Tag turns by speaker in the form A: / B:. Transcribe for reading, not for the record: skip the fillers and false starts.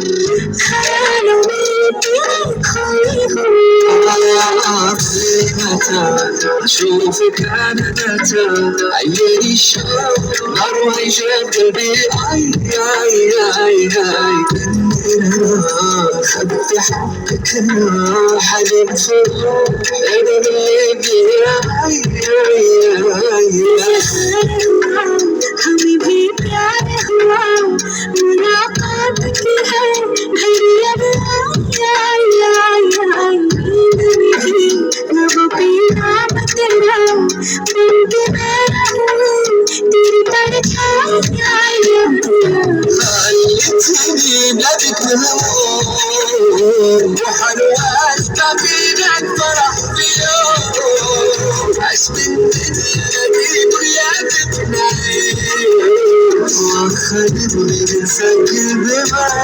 A: ख्यालों में तुम खोई हो أشوفك أنا عيش نار وعيشة بقلبي أي أي أي أي خدت حقك حلم فوق أنا اللي بيا أي أي أي हमें भी प्यार हुआ मुलाकात की है घड़ी अब आई आई आई नींद नहीं लबों पे नाम तेरा बन के मैं रहूं तेरी परछाई आई خلتني بلادك مهموم وحلوات كفينا الفرح في يوم عشت الدنيا دي دنياك نعيم واخدني من سجل بمعي